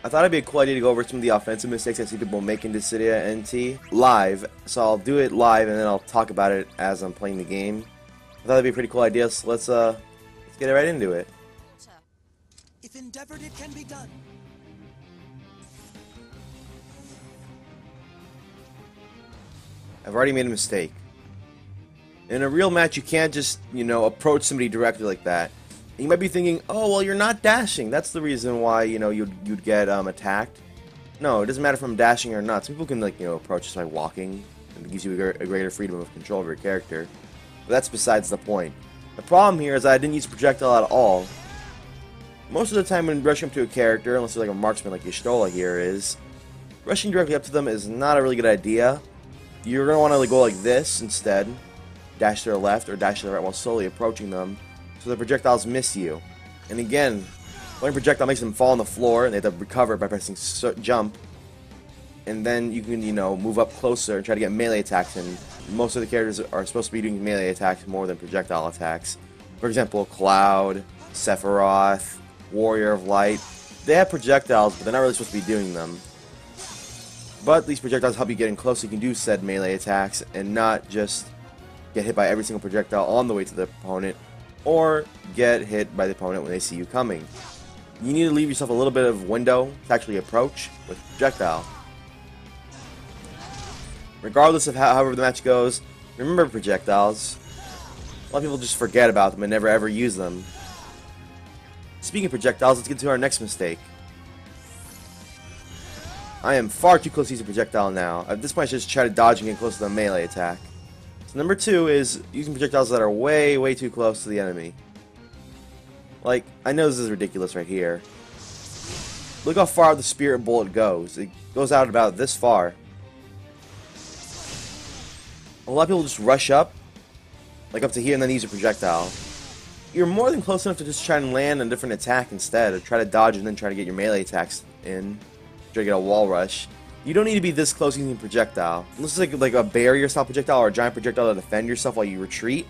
I thought it'd be a cool idea to go over some of the offensive mistakes I see people make in Dissidia NT live. So I'll do it live and then I'll talk about it as I'm playing the game. I thought it'd be a pretty cool idea, so let's get right into it. If endeavored, it can be done. I've already made a mistake. In a real match, you can't just, approach somebody directly like that. You might be thinking, oh, well, you're not dashing. That's the reason why, you'd get attacked. No, it doesn't matter if I'm dashing or not. Some people can, approach just by walking. And it gives you a greater freedom of control of your character. But that's besides the point. The problem here is that I didn't use projectile at all. Most of the time when rushing up to a character, unless you're like a marksman like Y'shtola here is, rushing directly up to them is not a really good idea. You're going to want to go like this instead. Dash to the left or dash to the right while slowly approaching them, so the projectiles miss you. And again, throwing projectile makes them fall on the floor, and they have to recover by pressing jump. And then you can, move up closer and try to get melee attacks. And most of the characters are supposed to be doing melee attacks more than projectile attacks. For example, Cloud, Sephiroth, Warrior of Light. They have projectiles, but they're not really supposed to be doing them. But these projectiles help you get in close so you can do said melee attacks and not just get hit by every single projectile on the way to the opponent, or get hit by the opponent when they see you coming. You need to leave yourself a little bit of window to actually approach with projectile. Regardless of however the match goes, remember projectiles. A lot of people just forget about them and never ever use them. Speaking of projectiles, let's get to our next mistake. I am far too close to use a projectile now. At this point, I should just try to dodge and get close to the melee attack. So number 2 is using projectiles that are way, way too close to the enemy. Like, I know this is ridiculous right here. Look how far the spirit bullet goes. It goes out about this far. A lot of people just rush up, like up to here, and then use a projectile. You're more than close enough to just try and land a different attack instead, or try to dodge and then try to get your melee attacks in. Try to get a wall rush. You don't need to be this close using a projectile. Unless it's like a barrier style projectile or a giant projectile to defend yourself while you retreat.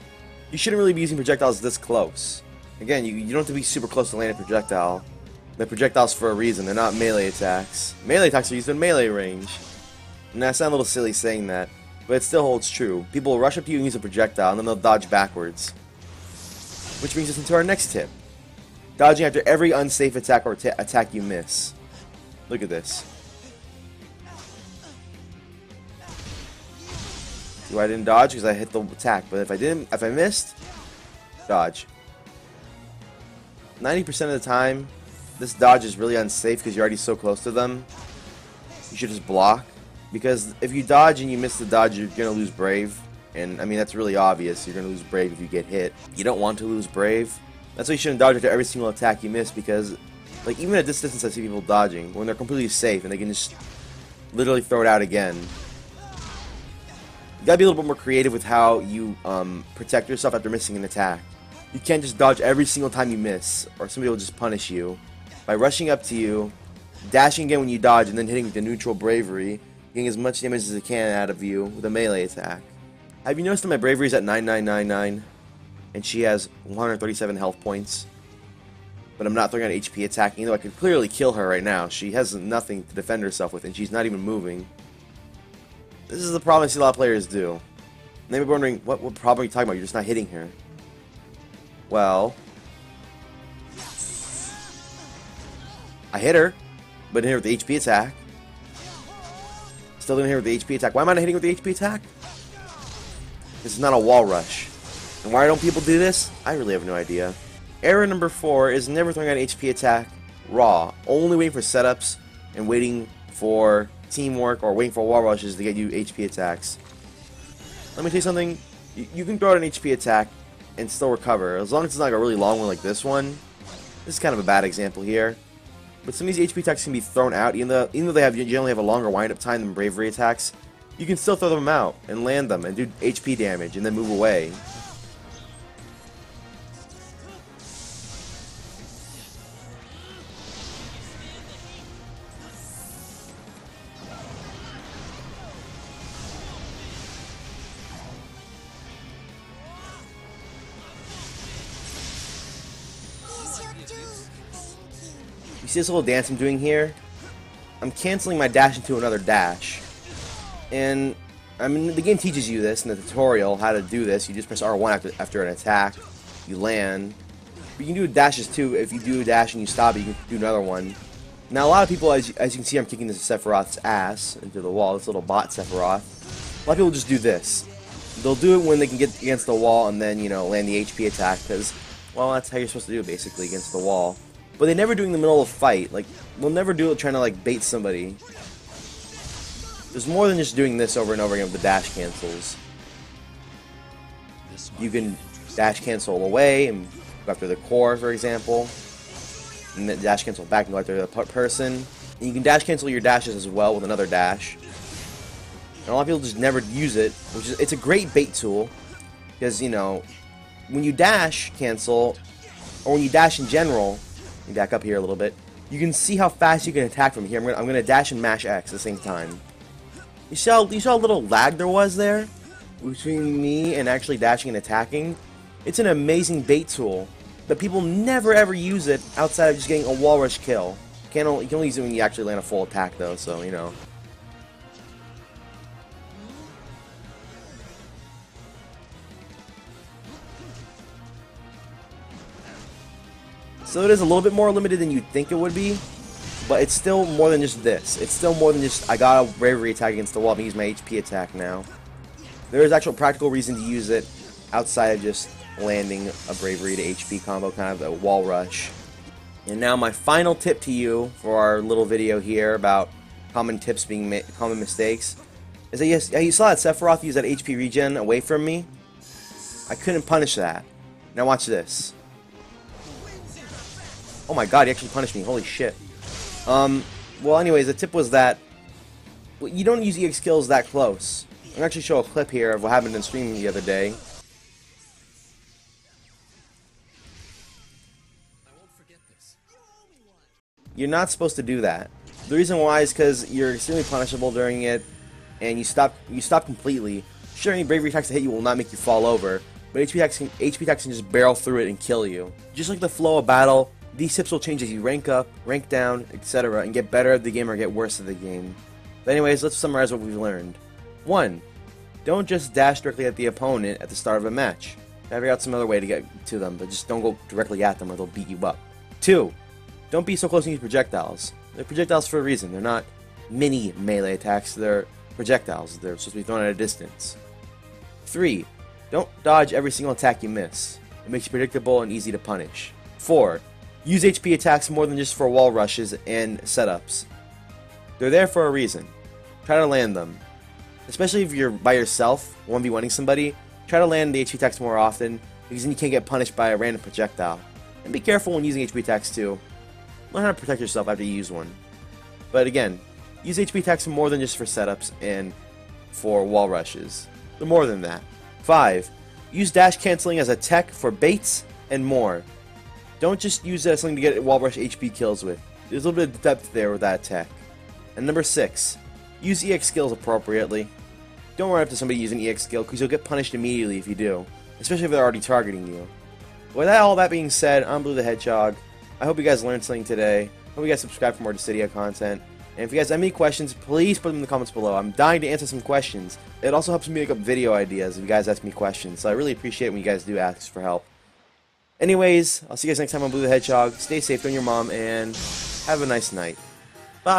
You shouldn't really be using projectiles this close. Again, you don't have to be super close to land a projectile. They're projectiles for a reason. They're not melee attacks. Melee attacks are used in melee range. And I sound a little silly saying that, but it still holds true. People will rush up to you and use a projectile, and then they'll dodge backwards. Which brings us into our next tip. Dodging after every unsafe attack or attack you miss. Look at this. See why I didn't dodge? Because I hit the attack. But if I missed, dodge. 90% of the time, this dodge is really unsafe because you're already so close to them. You should just block. Because if you dodge and you miss the dodge, you're going to lose Brave. And, I mean, that's really obvious. You're going to lose Brave if you get hit. You don't want to lose Brave. That's why you shouldn't dodge after every single attack you miss, because, like, even at this distance I see people dodging when they're completely safe and they can just literally throw it out again. You gotta be a little bit more creative with how you protect yourself after missing an attack. You can't just dodge every single time you miss, or somebody will just punish you. By rushing up to you, dashing again when you dodge, and then hitting with the neutral bravery, getting as much damage as it can out of you with a melee attack. Have you noticed that my bravery is at 9999, and she has 137 health points? But I'm not throwing an HP attack, even though I could clearly kill her right now. She has nothing to defend herself with, and she's not even moving. This is the problem I see a lot of players do. And they may be wondering, what problem are you talking about? You're just not hitting her. Well, I hit her, but didn't hit her with the HP attack. Still didn't hit her with the HP attack. Why am I not hitting her with the HP attack? This is not a wall rush. And why don't people do this? I really have no idea. Error number 4 is never throwing out an HP attack raw. Only waiting for setups and waiting for teamwork or waiting for wall rushes to get you HP attacks. Let me tell you something. You can throw out an HP attack and still recover, as long as it's not like a really long one like this one. This is kind of a bad example here. But some of these HP attacks can be thrown out, even though they generally have a longer wind-up time than bravery attacks. You can still throw them out and land them and do HP damage and then move away. You see this little dance I'm doing here? I'm canceling my dash into another dash. And, I mean, the game teaches you this in the tutorial, how to do this. You just press R1 after an attack. You land. But you can do dashes too. If you do a dash and you stop it, you can do another one. Now, a lot of people, as you can see, I'm kicking this Sephiroth's ass into the wall. This little bot Sephiroth. A lot of people just do this. They'll do it when they can get against the wall and then, you know, land the HP attack. Because, well, that's how you're supposed to do it, basically, against the wall. But they never do it in the middle of a fight. Like, they'll never do it trying to, like, bait somebody. There's more than just doing this over and over again with the dash cancels. You can dash cancel away and go after the core, for example. And then dash cancel back and go after the person. And you can dash cancel your dashes as well with another dash. And a lot of people just never use it, which is, it's a great bait tool. Because, you know, when you dash cancel, or when you dash in general, let me back up here a little bit, you can see how fast you can attack from here. I'm gonna dash and mash X at the same time. You saw how little lag there was there between me and actually dashing and attacking? It's an amazing bait tool, but people never ever use it outside of just getting a wall rush kill. You can only use it when you actually land a full attack though, so, you know. So it is a little bit more limited than you'd think it would be, but it's still more than just this. It's still more than just, I got a bravery attack against the wall, I'm going to use my HP attack now. There is actual practical reason to use it outside of just landing a bravery to HP combo, kind of the wall rush. And now my final tip to you for our little video here about common tips being common mistakes is that you saw that Sephiroth use that HP regen away from me. I couldn't punish that. Now watch this. Oh my god, he actually punished me. Holy shit. Well, anyways, the tip was that you don't use EX skills that close. I'm going to actually show a clip here of what happened in stream the other day. I won't forget this. You're not supposed to do that. The reason why is because you're extremely punishable during it, and you stop completely. Sure, any bravery attacks that hit you will not make you fall over, but HP attacks can just barrel through it and kill you. Just like the flow of battle, these tips will change as you rank up, rank down, etc., and get better at the game or get worse at the game. But anyways, let's summarize what we've learned. 1. Don't just dash directly at the opponent at the start of a match. Figure out some other way to get to them, but just don't go directly at them or they'll beat you up. 2. Don't be so close to these projectiles. They're projectiles for a reason. They're not mini melee attacks, they're projectiles. They're supposed to be thrown at a distance. 3. Don't dodge every single attack you miss. It makes you predictable and easy to punish. 4. Use HP attacks more than just for wall rushes and setups. They're there for a reason. Try to land them. Especially if you're by yourself, 1v1ing somebody, try to land the HP attacks more often, because then you can't get punished by a random projectile. And be careful when using HP attacks too. Learn how to protect yourself after you use one. But again, use HP attacks more than just for setups and for wall rushes. They're more than that. 5. Use dash canceling as a tech for baits and more. Don't just use it as something to get wall rush HP kills with. There's a little bit of depth there with that tech. And number 6. Use EX skills appropriately. Don't run up to somebody using EX skill, because you'll get punished immediately if you do. Especially if they're already targeting you. With all that being said, I'm Blue the Hedgehog. I hope you guys learned something today. I hope you guys subscribe for more Dissidia content. And if you guys have any questions, please put them in the comments below. I'm dying to answer some questions. It also helps me make up video ideas if you guys ask me questions. So I really appreciate it when you guys do ask for help. Anyways, I'll see you guys next time on Blue the Hedgehog. Stay safe, don't your mom, and have a nice night. Bye!